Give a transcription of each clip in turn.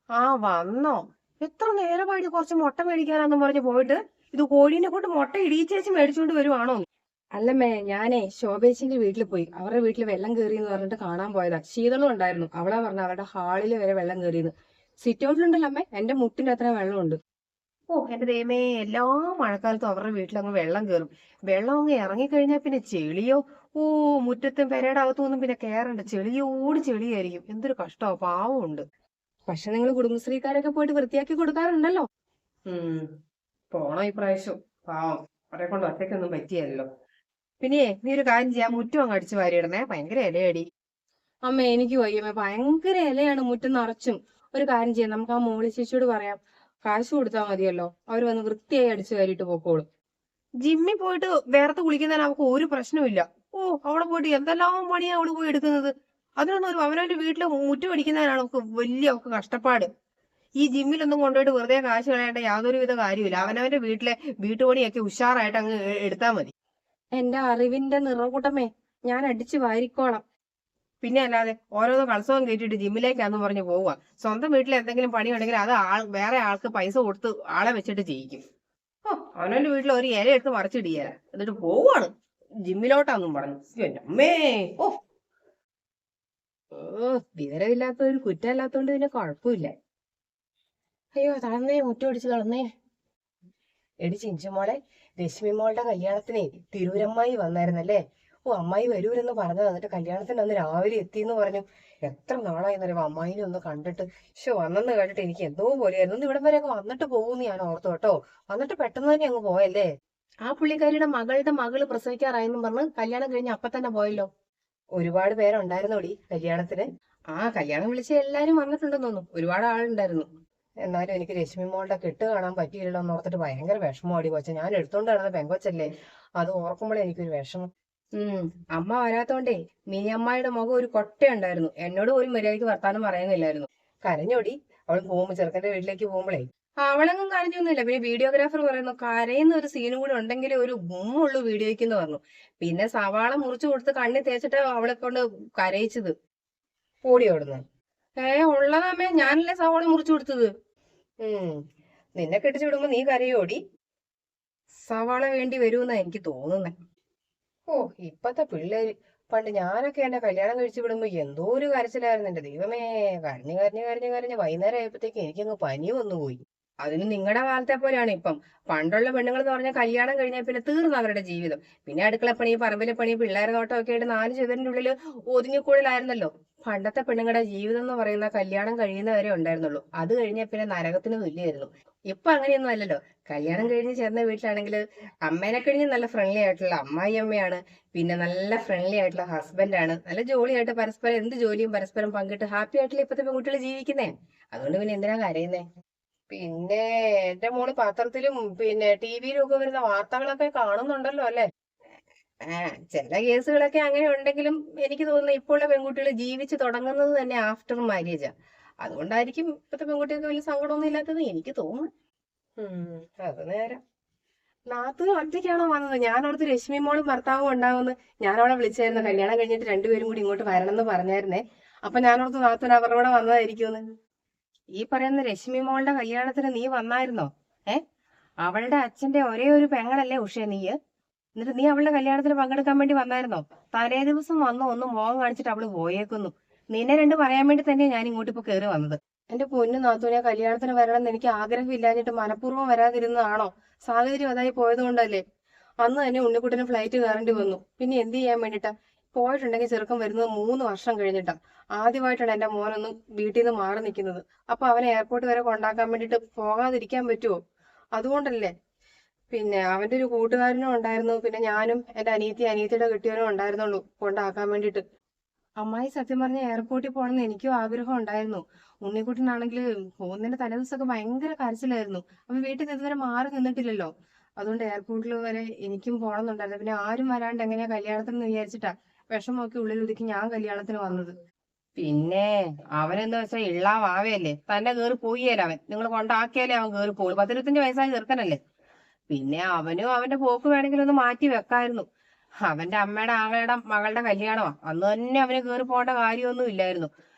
ആ വന്നോ? എത്ര നേരമായിട്ട് കുറച്ച് മുട്ട മേടിക്കാനാന്നും പറഞ്ഞ് പോയിട്ട് ഇത് കോഴീനെ കൊണ്ട് മുട്ട ഇടിയിച്ചേച്ച് മേടിച്ചോണ്ട് വരുവാണോ? അല്ലമ്മേ, ഞാനേ ശോഭേച്ചിന്റെ വീട്ടിൽ പോയി. അവരുടെ വീട്ടിൽ വെള്ളം കയറിയെന്ന് പറഞ്ഞിട്ട് കാണാൻ പോയതാ. ശീതളും ഉണ്ടായിരുന്നു. അവളാ പറഞ്ഞ അവരുടെ ഹാളിൽ വരെ വെള്ളം കയറിയെന്ന്. സിറ്റ് ഔട്ടിലുണ്ടല്ലോ അമ്മേ, എന്റെ മുട്ടിന്റെ അത്ര വെള്ളമുണ്ട്. ഓ എന്റെ ദൈവമേ, എല്ലാ മഴക്കാലത്തും അവരുടെ വീട്ടിലങ്ങ് വെള്ളം കയറും. വെള്ളം അങ്ങ് ഇറങ്ങിക്കഴിഞ്ഞാൽ പിന്നെ ചെളിയോ. ഓ, മുറ്റത്തും പെരയുടെ അകത്തൊന്നും പിന്നെ കയറണ്ട, ചെളിയോട് ചെളിയായിരിക്കും. എന്തൊരു കഷ്ടമാ, പാവമുണ്ട്. പക്ഷെ നിങ്ങൾ കുടുംബശ്രീക്കാരൊക്കെ പോയിട്ട് വൃത്തിയാക്കി കൊടുക്കാറുണ്ടല്ലോ. പോണം ഇപ്രാവശ്യം. പാവം, അവരെ കൊണ്ട് ഒറ്റയ്ക്കൊന്നും പറ്റിയല്ലോ. പിന്നെ നീ ഒരു കാര്യം ചെയ്യാം, മുറ്റം അങ്ങ് അടിച്ചു വാരിയിടണേ, ഭയങ്കര ഇലയടി. അമ്മ എനിക്ക് വയ്യമ്മ, ഭയങ്കര ഇലയാണ് മുറ്റം നിറച്ചും. ഒരു കാര്യം ചെയ്യാം, നമുക്ക് ആ മോളി ചേച്ചിയോട് പറയാം, കാശ് കൊടുത്താൽ മതിയല്ലോ, അവർ വന്ന് വൃത്തിയായി അടിച്ചു വാരിയിട്ട് പോക്കോളും. ജിമ്മിൽ പോയിട്ട് വേർത്ത് കുളിക്കുന്നതിന് അവൾക്ക് ഒരു പ്രശ്നമില്ല. ഓ, അവിടെ പോയിട്ട് എന്തെല്ലാം പണിയാ അവള് പോയി എടുക്കുന്നത്. അതിനൊന്നും ഒരു അവനവന്റെ വീട്ടില് മുറ്റം അടിക്കുന്നതിനാണ് അവൾക്ക് വലിയ അവൾക്ക് കഷ്ടപ്പാട്. ഈ ജിമ്മിലൊന്നും കൊണ്ടുപോയിട്ട് വെറുതെ കാശ് കളയേണ്ട യാതൊരുവിധ കാര്യമില്ല. അവനവന്റെ വീട്ടിലെ വീട്ടുപണിയൊക്കെ ഉഷാറായിട്ട് അങ്ങ് എടുത്താൽ മതി. എന്റെ അറിവിന്റെ നിറകൂട്ടമേ, ഞാൻ അടിച്ചു വാരിക്കോളാം. പിന്നെ അല്ലാതെ ഓരോരോ കളസവും കയറ്റിട്ട് ജിമ്മിലേക്കാന്ന് പറഞ്ഞ് പോവുക. സ്വന്തം വീട്ടിൽ എന്തെങ്കിലും പണി ഉണ്ടെങ്കിൽ അത് വേറെ ആൾക്ക് പൈസ കൊടുത്ത് ആളെ വെച്ചിട്ട് ചെയ്യിക്കും. ഓ, അവനവന്റെ വീട്ടിൽ ഒരു ഇല എടുത്ത് മറിച്ചിടിയ എന്നിട്ട് പോവാണ് ജിമ്മിലോട്ടാന്നും പറഞ്ഞു. എന്റെ അമ്മേ. ഓ ഓ, വിവരമില്ലാത്ത ഒരു കുറ്റമല്ലാത്തോണ്ട് പിന്നെ കുഴപ്പമില്ല. അയ്യോ തളർന്നേ, മുറ്റം അടിച്ച് തളർന്നേ. എടി ചിഞ്ചുമോളെ, രശ്മി മോളുടെ കല്യാണത്തിനെ തിരൂരമ്മായി വന്നായിരുന്നല്ലേ? ഓ, അമ്മായി വരൂരെന്ന് പറഞ്ഞത്, എന്നിട്ട് കല്യാണത്തിന് അന്ന് രാവിലെ എത്തിയെന്ന് പറഞ്ഞു. എത്ര നാളായിന്നറിയോ അമ്മായിനെ ഒന്ന് കണ്ടിട്ട്. പക്ഷെ വന്നെന്ന് കേട്ടിട്ട് എനിക്ക് എന്തോ പോലെയായിരുന്നു. ഒന്ന് ഇവിടം വരെയൊക്കെ വന്നിട്ട് പോകുമെന്ന് ഞാൻ ഓർത്തു കേട്ടോ. വന്നിട്ട് പെട്ടെന്ന് തന്നെ അങ്ങ് പോയല്ലേ. ആ പുള്ളിക്കാരിയുടെ മകളുടെ മകള് പ്രസവിക്കാറായെന്നും പറഞ്ഞ് കല്യാണം കഴിഞ്ഞ് അപ്പൊ തന്നെ പോയല്ലോ. ഒരുപാട് പേരുണ്ടായിരുന്നോടി കല്യാണത്തിന്? ആ, കല്യാണം വിളിച്ച എല്ലാരും വന്നിട്ടുണ്ടെന്ന് തോന്നുന്നു. ഒരുപാട് ആളുണ്ടായിരുന്നു. എന്നാലും എനിക്ക് രശ്മി മോളുടെ കെട്ട് കാണാൻ പറ്റിയില്ലല്ലോ എന്ന് ഓർത്തിട്ട് ഭയങ്കര വിഷമമാടി കൊച്ചെ. ഞാൻ എടുത്തോണ്ട് നടന്ന പെങ്കൊച്ചല്ലേ, അത് ഓർക്കുമ്പോഴേ എനിക്കൊരു വിഷമം. അമ്മ വരാത്തോണ്ടേ മിനി അമ്മായിയുടെ മുഖം ഒരു കൊട്ടയുണ്ടായിരുന്നു. എന്നോട് ഒരു മര്യാദയ്ക്ക് വർത്താനം പറയുന്നില്ലായിരുന്നു. കരഞ്ഞോടി അവൾ പോകുമ്പോ, ചെറുക്കന്റെ വീട്ടിലേക്ക് പോകുമ്പോഴേ. അവളെങ്ങും കരഞ്ഞൊന്നുമില്ല. പിന്നെ വീഡിയോഗ്രാഫർ പറയുന്നു കരയുന്ന ഒരു സീനും കൂടി ഉണ്ടെങ്കിൽ ഒരു ഗുമ്മുള്ളൂ വീഡിയോയ്ക്ക് എന്ന് പറഞ്ഞു. പിന്നെ സവാള മുറിച്ചു കൊടുത്ത് കണ്ണി തേച്ചിട്ട് അവളെ കൊണ്ട് കരയിച്ചത്. ഓടി ഓടുന്നു. ഉള്ളതാമേ, ഞാനല്ലേ സവാള മുറിച്ചു കൊടുത്തത്. നിന്നെ കെട്ടിച്ചു വിടുമ്പോ നീ കരയോടി? സവാള വേണ്ടി വരുമെന്നാ എനിക്ക് തോന്നുന്നേ. ഓ, ഇപ്പത്തെ പിള്ളേര്. പണ്ട് ഞാനൊക്കെ എന്നെ കല്യാണം കഴിച്ചു വിടുമ്പോ എന്തോ ഒരു കരച്ചിലായിരുന്നു എന്റെ ദൈവമേ. കരഞ്ഞു കരഞ്ഞു കരഞ്ഞു കരഞ്ഞ് വൈകുന്നേരം ആയപ്പോഴത്തേക്ക് എനിക്കങ്ങ് പനി വന്നു പോയി. അതിന് നിങ്ങളുടെ കാലത്തെ പോലെയാണ് ഇപ്പം. പണ്ടുള്ള പെണ്ണുങ്ങൾ എന്ന് പറഞ്ഞാൽ കല്യാണം കഴിഞ്ഞാൽ പിന്നെ തീർന്നു അവരുടെ ജീവിതം. പിന്നെ അടുക്കളപ്പണി, പറമ്പിലെ പണി, പിള്ളേരെ നോട്ടം ഒക്കെ ആയിട്ട് 4 ചുവരിന്റെ ഉള്ളിൽ ഒതുങ്ങിക്കൂടലായിരുന്നല്ലോ പണ്ടത്തെ പെണ്ണുങ്ങളുടെ ജീവിതം എന്ന് പറയുന്ന. കല്യാണം കഴിയുന്നവരെ ഉണ്ടായിരുന്നുള്ളൂ. അത് കഴിഞ്ഞാൽ പിന്നെ നരകത്തിന് തുല്യമായിരുന്നു. ഇപ്പൊ അങ്ങനെയൊന്നും അല്ലല്ലോ. കല്യാണം കഴിഞ്ഞ് ചേർന്ന വീട്ടിലാണെങ്കിൽ അമ്മേനെ കഴിഞ്ഞ് നല്ല ഫ്രണ്ട്ലി ആയിട്ടുള്ള അമ്മായി അമ്മയാണ്. പിന്നെ നല്ല ഫ്രണ്ട്ലി ആയിട്ടുള്ള ഹസ്ബൻഡാണ്. നല്ല ജോളിയായിട്ട് പരസ്പരം എന്ത് ജോലിയും പരസ്പരം പങ്കിട്ട് ഹാപ്പി ആയിട്ടുള്ള ഇപ്പത്തെ പെൺകുട്ടികൾ ജീവിക്കുന്നേ. അതുകൊണ്ട് പിന്നെ എന്തിനാ കരയുന്നേ? പിന്നെ എന്റെ മോള് പത്രത്തിലും പിന്നെ ടിവിയിലും ഒക്കെ വരുന്ന വാർത്തകളൊക്കെ കാണുന്നുണ്ടല്ലോ അല്ലെ? ചില കേസുകളൊക്കെ അങ്ങനെ ഉണ്ടെങ്കിലും എനിക്ക് തോന്നുന്നു ഇപ്പോഴുള്ള പെൺകുട്ടികൾ ജീവിച്ചു തുടങ്ങുന്നത് തന്നെ ആഫ്റ്റർ മാരേജാ. അതുകൊണ്ടായിരിക്കും ഇപ്പത്തെ പെൺകുട്ടികൾക്ക് വലിയ സങ്കടമൊന്നും ഇല്ലാത്തത് എനിക്ക് തോന്നുന്നു. അത് നേരം. നാത്തൂന് ഒറ്റയ്ക്കാണോ വന്നത്? ഞാനവിടുത്തെ രശ്മി മോളും ഭർത്താവും ഉണ്ടാവുമെന്ന്. ഞാൻ അവളെ വിളിച്ചായിരുന്നു, കല്യാണം കഴിഞ്ഞിട്ട് രണ്ടുപേരും കൂടി ഇങ്ങോട്ട് വരണം എന്ന് പറഞ്ഞായിരുന്നേ. അപ്പൊ ഞാനോടത്ത് നാത്തൂൻ അവരുടെ കൂടെ വന്നതായിരിക്കുമെന്ന്. ഈ പറയുന്ന രശ്മി മോളുടെ കല്യാണത്തിന് നീ വന്നായിരുന്നോ? ഏ, അവളുടെ അച്ഛന്റെ ഒരേ ഒരു പെങ്ങളല്ലേ ഉഷ നീ? എന്നിട്ട് നീ അവളുടെ കല്യാണത്തിന് പങ്കെടുക്കാൻ വേണ്ടി വന്നായിരുന്നോ? തലേ ദിവസം വന്നു ഒന്ന് മോഹം കാണിച്ചിട്ട് അവള് പോയേക്കുന്നു. നിന്നെ രണ്ട് പറയാൻ വേണ്ടി തന്നെ ഞാൻ ഇങ്ങോട്ട് ഇപ്പൊ കയറി വന്നത്. എന്റെ പൊന്നു നാത്തൂനെ, കല്യാണത്തിന് വരണം എന്ന് എനിക്ക് ആഗ്രഹമില്ലാഞ്ഞിട്ട് മനഃപൂർവ്വം വരാതിരുന്നതാണോ? സാഹചര്യം അതായി പോയത് കൊണ്ടല്ലേ? അന്ന് തന്നെ ഉണ്ണിക്കുട്ടന് ഫ്ലൈറ്റ് കയറേണ്ടി വന്നു. പിന്നെ എന്ത് ചെയ്യാൻ വേണ്ടിട്ടാ? പോയിട്ടുണ്ടെങ്കിൽ ചെറുക്കം വരുന്നത് 3 വർഷം കഴിഞ്ഞിട്ടാ. ആദ്യമായിട്ടാണ് എന്റെ മോനൊന്ന് വീട്ടിൽ നിന്ന് മാറി നിൽക്കുന്നത്. അപ്പൊ അവനെ എയർപോർട്ട് വരെ കൊണ്ടാക്കാൻ വേണ്ടിട്ട് പോകാതിരിക്കാൻ പറ്റുമോ? അതുകൊണ്ടല്ലേ. പിന്നെ അവന്റെ ഒരു കൂട്ടുകാരനും ഉണ്ടായിരുന്നു. പിന്നെ ഞാനും എന്റെ അനിയത്തിയുടെ കെട്ടിയവനും ഉണ്ടായിരുന്നുള്ളൂ കൊണ്ടാക്കാൻ വേണ്ടിട്ട്. അമ്മായി സത്യം പറഞ്ഞ എയർപോർട്ടിൽ പോകണമെന്ന് എനിക്കും ആഗ്രഹം ഉണ്ടായിരുന്നു. ഉണ്ണിക്കുട്ടനാണെങ്കിൽ പോകുന്നതിന്റെ തലേദിവസമൊക്കെ ഭയങ്കര കരച്ചിലായിരുന്നു. അവൻ വീട്ടിൽ നിന്ന് ഇതുവരെ മാറി നിന്നിട്ടില്ലല്ലോ. അതുകൊണ്ട് എയർപോർട്ടിൽ വരെ എനിക്കും പോകണമെന്നുണ്ടായിരുന്നു. പിന്നെ ആരും വരാണ്ട് എങ്ങനെയാ കല്യാണത്തിന് വിചാരിച്ചിട്ടാ വിഷമമൊക്കെ ഉള്ളിൽ ഒതുക്കി ഞാൻ കല്യാണത്തിന് വന്നത്. പിന്നെ അവനെന്ന് വെച്ചാൽ ഇള്ളാവാവയല്ലേ, തന്നെ കേറി പോയേല അവൻ. നിങ്ങൾ കൊണ്ടാക്കിയാലേ അവൻ കേറി പോകുള്ളൂ. 10-25 വയസ്സായ ചെറുക്കനല്ലേ. പിന്നെ അവനും അവന്റെ പോക്ക് വേണമെങ്കിൽ ഒന്ന് മാറ്റി വെക്കായിരുന്നു. അവന്റെ അമ്മയുടെ ആങ്ങളുടെ മകളുടെ കല്യാണമാ, അന്ന് തന്നെ അവന് കേറി പോകേണ്ട കാര്യമൊന്നും ഇല്ലായിരുന്നു.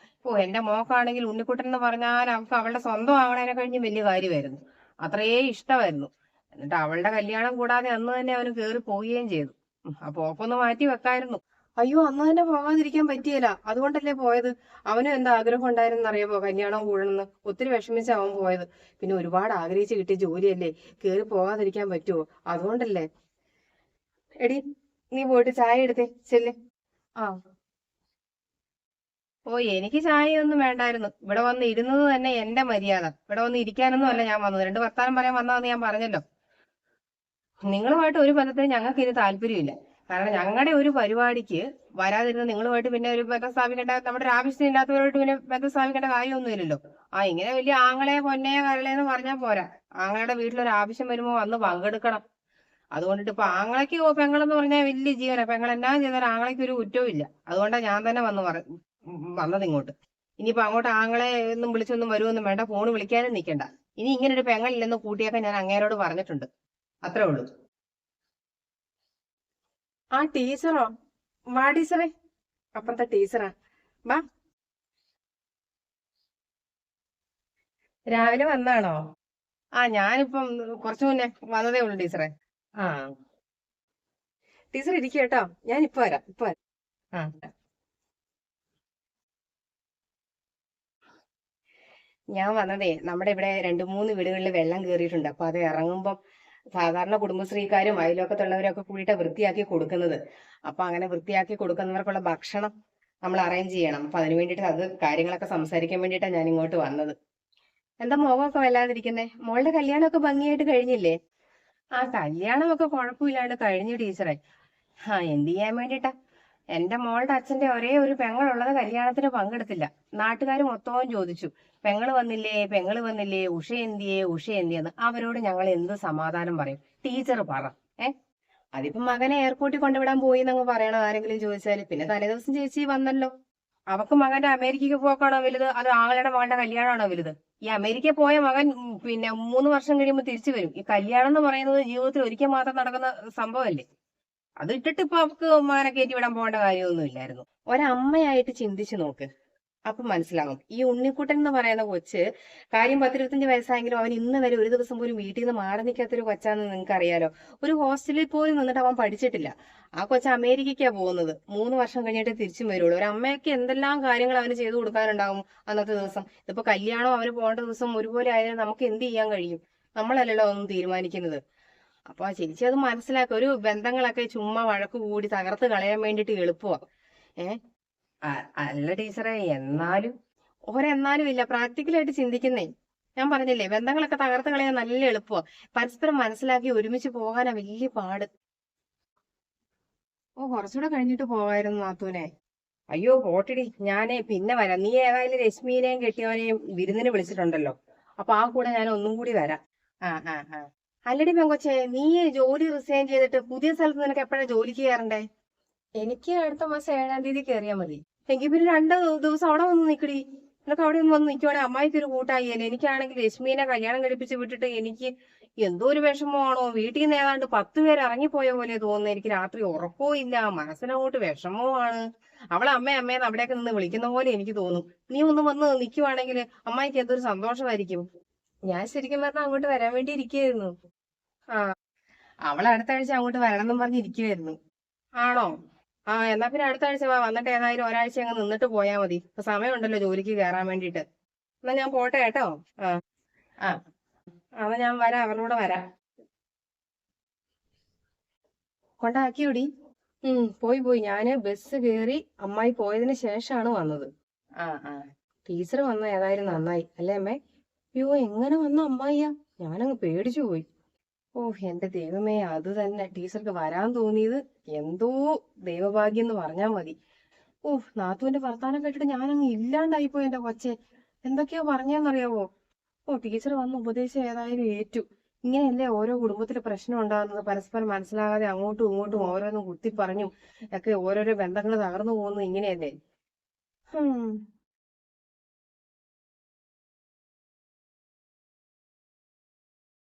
ഓ എന്റെ മോക്കാണെങ്കിൽ ഉണ്ണിക്കുട്ടൻ എന്ന് പറഞ്ഞാൽ അവൾക്ക് അവളുടെ സ്വന്തം ആവണേനെ കഴിഞ്ഞ് വലിയ കാര്യമായിരുന്നു. അത്രയേ ഇഷ്ടമായിരുന്നു. എന്നിട്ട് അവളുടെ കല്യാണം കൂടാതെ അന്ന് തന്നെ അവന് കേറി പോവുകയും ചെയ്തു. ആ പോക്കൊന്ന് മാറ്റി വെക്കായിരുന്നു. അയ്യോ അന്ന് തന്നെ പോകാതിരിക്കാൻ പറ്റിയല്ല, അതുകൊണ്ടല്ലേ പോയത്. അവനും എന്താ ആഗ്രഹം ഉണ്ടായിരുന്നു അറിയാമോ, കല്യാണം കൂടണമെന്ന്. ഒത്തിരി വിഷമിച്ച അവൻ പോയത്. പിന്നെ ഒരുപാട് ആഗ്രഹിച്ച് കിട്ടിയ ജോലിയല്ലേ, കേറി പോകാതിരിക്കാൻ പറ്റുമോ? അതുകൊണ്ടല്ലേ. എടി നീ പോയിട്ട് ചായ എടുത്തേ ചെല്ല്. ആ ഓ എനിക്ക് ചായയൊന്നും വേണ്ടായിരുന്നു. ഇവിടെ വന്ന് ഇരുന്നത് തന്നെ എന്റെ മര്യാദ. ഇവിടെ വന്ന് ഇരിക്കാനൊന്നും അല്ല ഞാൻ വന്നത്, രണ്ട് വർത്താനം പറയാൻ വന്നതെന്ന് ഞാൻ പറഞ്ഞല്ലോ. നിങ്ങളുമായിട്ട് ഒരു ബന്ധത്തിന് ഞങ്ങൾക്ക് ഇത് താല്പര്യമില്ല. കാരണം ഞങ്ങളുടെ ഒരു പരിപാടിക്ക് വരാതിരുന്ന നിങ്ങളുമായിട്ട് പിന്നെ ഒരു ബന്ധം സ്ഥാപിക്കേണ്ട, നമ്മുടെ ഒരു ആവശ്യമില്ലാത്തവരോട്ട് പിന്നെ ബന്ധം സ്ഥാപിക്കേണ്ട കാര്യമൊന്നുമില്ലല്ലോ. ഇങ്ങനെ വലിയ ആങ്ങളെ പൊന്നെ കരളേന്ന് പറഞ്ഞാൽ പോരാ. ആങ്ങളുടെ വീട്ടിലൊരു ആവശ്യം വരുമ്പോ വന്ന് പങ്കെടുക്കണം. അതുകൊണ്ടിട്ട് ഇപ്പൊ ആങ്ങളയ്ക്ക് പെങ്ങളെന്ന് പറഞ്ഞാൽ വലിയ ജീവനാ. പെങ്ങൾ എന്നാ ചെയ്താൽ ആങ്ങളയ്ക്ക് ഒരു കുറ്റവും ഇല്ല. അതുകൊണ്ടാണ് ഞാൻ തന്നെ വന്നത് ഇങ്ങോട്ട്. ഇനിയിപ്പോ അങ്ങോട്ട് ആങ്ങളെ ഒന്നും വിളിച്ചൊന്നും വരുമൊന്നും വേണ്ട, ഫോണ് വിളിക്കാനും നിൽക്കണ്ട. ഇനി ഇങ്ങനെ ഒരു പെങ്ങളില്ലെന്ന് കൂട്ടിയൊക്കെ ഞാൻ അങ്ങേരോട് പറഞ്ഞിട്ടുണ്ട്. അത്രേ ഉള്ളൂ. ആ ടീച്ചറോ? വാ ടീച്ചറെ, അപ്പുറത്തെ ടീച്ചറാ. വാ. രാവിലെ വന്നാണോ? ഞാനിപ്പം കുറച്ചു മുന്നേ വന്നതേ ഉള്ളൂ ടീച്ചറെ. ആ ടീച്ചർ ഇരിക്കുക കേട്ടോ, ഞാൻ ഇപ്പൊ വരാം, ഇപ്പൊ വരാം. ആ ഞാൻ വന്നതേ, നമ്മുടെ ഇവിടെ രണ്ട് മൂന്ന് വീടുകളിൽ വെള്ളം കയറിയിട്ടുണ്ട്. അപ്പൊ അത് ഇറങ്ങുമ്പം സാധാരണ കുടുംബശ്രീക്കാരും അയൽവക്കത്തുള്ളവരും ഒക്കെ കൂടിയിട്ട് വൃത്തിയാക്കി കൊടുക്കുന്നത്. അപ്പൊ അങ്ങനെ വൃത്തിയാക്കി കൊടുക്കുന്നവർക്കുള്ള ഭക്ഷണം നമ്മൾ അറേഞ്ച് ചെയ്യണം. അപ്പൊ അതിന് വേണ്ടിയിട്ട് അത് കാര്യങ്ങളൊക്കെ സംസാരിക്കാൻ വേണ്ടിയിട്ടാണ് ഞാൻ ഇങ്ങോട്ട് വന്നത്. എന്താ മോഹമൊക്കെ വല്ലാതിരിക്കുന്നേ? മോളുടെ കല്യാണമൊക്കെ ഭംഗിയായിട്ട് കഴിഞ്ഞില്ലേ? കല്യാണമൊക്കെ കുഴപ്പമില്ലാണ്ട് കഴിഞ്ഞു ടീച്ചറെ. എന്ത് ചെയ്യാൻ വേണ്ടിട്ടാ. എന്റെ മോളുടെ അച്ഛന്റെ ഒരേ ഒരു പെങ്ങളുള്ളത് കല്യാണത്തിന് പങ്കെടുത്തില്ല. നാട്ടുകാർ മൊത്തവും ചോദിച്ചു, പെങ്ങള് വന്നില്ലേ, പെങ്ങള് വന്നില്ലേ, ഉഷ എന്തിയേ, ഉഷ എന്തിയെന്ന്. അവരോട് ഞങ്ങൾ എന്ത് സമാധാനം പറയും? ടീച്ചർ പറ. ഏ അതിപ്പോ മകനെ എയർപോർട്ടിൽ കൊണ്ടുവിടാൻ പോയി എന്നങ്ങ് പറയണം ആരെങ്കിലും ചോദിച്ചാല്. പിന്നെ തലേദിവസം ചേച്ചി വന്നല്ലോ. അവക്ക് മകന്റെ അമേരിക്കക്ക് പോക്കാണോ വലുത്, അത് ആങ്ങളുടെ മകന്റെ കല്യാണമാണോ വലുത്? ഈ അമേരിക്കയിൽ പോയ മകൻ പിന്നെ 3 വർഷം കഴിയുമ്പോൾ തിരിച്ചു വരും. ഈ കല്യാണം എന്ന് പറയുന്നത് ജീവിതത്തിൽ ഒരിക്കൽ മാത്രം നടക്കുന്ന സംഭവമല്ലേ. അത് ഇട്ടിട്ട് ഇപ്പൊ അവക്ക് മകനെ കയറ്റി വിടാൻ പോകേണ്ട കാര്യമൊന്നും ഇല്ലായിരുന്നു. ഒരമ്മയായിട്ട് ചിന്തിച്ചു നോക്ക്, അപ്പൊ മനസ്സിലാകും. ഈ ഉണ്ണിക്കുട്ടൻ എന്ന് പറയുന്ന കൊച്ച് കാര്യം 10-25 വയസ്സായെങ്കിലും അവൻ ഇന്ന് വരെ ഒരു ദിവസം പോലും വീട്ടിൽ നിന്ന് മാറി നിൽക്കാത്തൊരു കൊച്ചാന്ന് നിങ്ങൾക്ക് അറിയാലോ. ഒരു ഹോസ്റ്റലിൽ പോലും നിന്നിട്ട് അവൻ പഠിച്ചിട്ടില്ല. ആ കൊച്ച് അമേരിക്കയ്ക്കാ പോകുന്നത്. 3 വർഷം കഴിഞ്ഞിട്ട് തിരിച്ചും വരുള്ളൂ. ഒരു അമ്മയ്ക്ക് എന്തെല്ലാം കാര്യങ്ങൾ അവന് ചെയ്തു കൊടുക്കാനുണ്ടാവും അന്നത്തെ ദിവസം. ഇതിപ്പോ കല്യാണം അവന് പോകേണ്ട ദിവസം ഒരുപോലെ ആയാലും നമുക്ക് എന്ത് ചെയ്യാൻ കഴിയും? നമ്മളല്ലല്ലോ ഒന്നും തീരുമാനിക്കുന്നത്. അപ്പൊ ആ ചേച്ചി അത് മനസ്സിലാക്കുക. ഒരു ബന്ധങ്ങളൊക്കെ ചുമ്മാ വഴക്ക് കൂടി തകർത്ത് കളയാൻ വേണ്ടിട്ട് എളുപ്പമാ. ഏ അല്ല ടീച്ചറെ, എന്നാലും ഒരെന്നാലും ഇല്ല, പ്രാക്ടിക്കലായിട്ട് ചിന്തിക്കുന്നേ. ഞാൻ പറഞ്ഞില്ലേ, ബന്ധങ്ങളൊക്കെ തകർത്ത് കളയാൻ നല്ല എളുപ്പമാ. പരസ്പരം മനസ്സിലാക്കി ഒരുമിച്ച് പോകാനാ വലിയ പാട്. കുറച്ചുകൂടെ കഴിഞ്ഞിട്ട് പോകായിരുന്നു നാത്തൂനെ. അയ്യോ പോട്ടിടി, ഞാനേ പിന്നെ വരാം. നീ ഏതായാലും രശ്മീനെയും കെട്ടിയവനെയും വിരുന്നിന് വിളിച്ചിട്ടുണ്ടല്ലോ. അപ്പൊ ആ കൂടെ ഞാൻ ഒന്നും കൂടി വരാം. ആ ആ ആ അല്ലടി പെങ്കൊച്ചേ, നീ ജോലി റിസൈൻ ചെയ്തിട്ട് പുതിയ സ്ഥലത്ത് നിനക്ക് എപ്പോഴാ ജോലിക്ക് കയറണ്ടേ? എനിക്ക് അടുത്ത മാസം 7-ാം തീയതി കയറിയാൽ മതി. എങ്കിൽ പിന്നെ 2 ദിവസം അവിടെ വന്ന് നിൽക്കടി. നിനക്ക് അവിടെ ഒന്ന് വന്ന് നിൽക്കുവാണെങ്കിൽ അമ്മായിക്ക് ഒരു കൂട്ടായില്ലേ. എനിക്കാണെങ്കിൽ രശ്മീനെ കല്യാണം കഴിപ്പിച്ച് വിട്ടിട്ട് എനിക്ക് എന്തോ ഒരു വിഷമമാണോ. വീട്ടിൽ നിന്ന് ഏതാണ്ട് 10 പേര് ഇറങ്ങിപ്പോയ പോലെ തോന്നുന്നു. എനിക്ക് രാത്രി ഉറക്കവും ഇല്ല, മനസ്സിനങ്ങോട്ട് വിഷമവുമാണ്. അവളെ അമ്മേന്ന് അവിടെയൊക്കെ നിന്ന് വിളിക്കുന്ന പോലെ എനിക്ക് തോന്നും. നീ ഒന്ന് വന്ന് നിൽക്കുവാണെങ്കിൽ അമ്മായിക്ക് എന്തൊരു സന്തോഷമായിരിക്കും. ഞാൻ ശരിക്കും പറഞ്ഞാൽ അങ്ങോട്ട് വരാൻ വേണ്ടി ഇരിക്കുകയായിരുന്നു. ആ അവൾ അടുത്ത ആഴ്ച അങ്ങോട്ട് വരണം എന്നും പറഞ്ഞിരിക്കുവായിരുന്നു. ആണോ? എന്നാ പിന്നെ അടുത്ത ആഴ്ച വാ. വന്നിട്ട് ഏതായാലും ഒരാഴ്ച അങ്ങ് നിന്നിട്ട് പോയാൽ മതി. ഇപ്പൊ സമയമുണ്ടല്ലോ ജോലിക്ക് കയറാൻ വേണ്ടിട്ട്. എന്നാ ഞാൻ പോട്ടെ കേട്ടോ. ആ ആ എന്നാ ഞാൻ വരാം, അവരുടെ കൂടെ വരാം. കൊണ്ടാക്കിയോടി? പോയി പോയി. ഞാന് ബസ് കയറി അമ്മായി പോയതിന് ശേഷമാണ് വന്നത്. ആ ആ ടീച്ചർ വന്ന ഏതായാലും നന്നായി അല്ലേ അമ്മേ? അയ്യോ എങ്ങനെ വന്ന അമ്മായിയാ, ഞാനങ്ങ് പേടിച്ചു പോയി. എന്റെ ദൈവമേ, അത് തന്നെ ടീച്ചർക്ക് വരാൻ തോന്നിയത് എന്തോ ദൈവഭാഗ്യം എന്ന് പറഞ്ഞാൽ മതി. നാത്തുവിന്റെ വർത്താനം കേട്ടിട്ട് ഞാനങ്ങ് ഇല്ലാണ്ടായിപ്പോയി എന്റെ കൊച്ചെ. എന്തൊക്കെയോ പറഞ്ഞെന്നറിയാവോ? ടീച്ചർ വന്ന് ഉപദേശം ഏതായാലും ഏറ്റു. ഇങ്ങനെയല്ലേ ഓരോ കുടുംബത്തില് പ്രശ്നം ഉണ്ടാകുന്നത്. പരസ്പരം മനസ്സിലാകാതെ അങ്ങോട്ടും ഇങ്ങോട്ടും ഓരോന്നും കുത്തി പറഞ്ഞും ഒക്കെ ഓരോരോ ബന്ധങ്ങൾ തകർന്നു പോകുന്നത് ഇങ്ങനെയല്ലേ.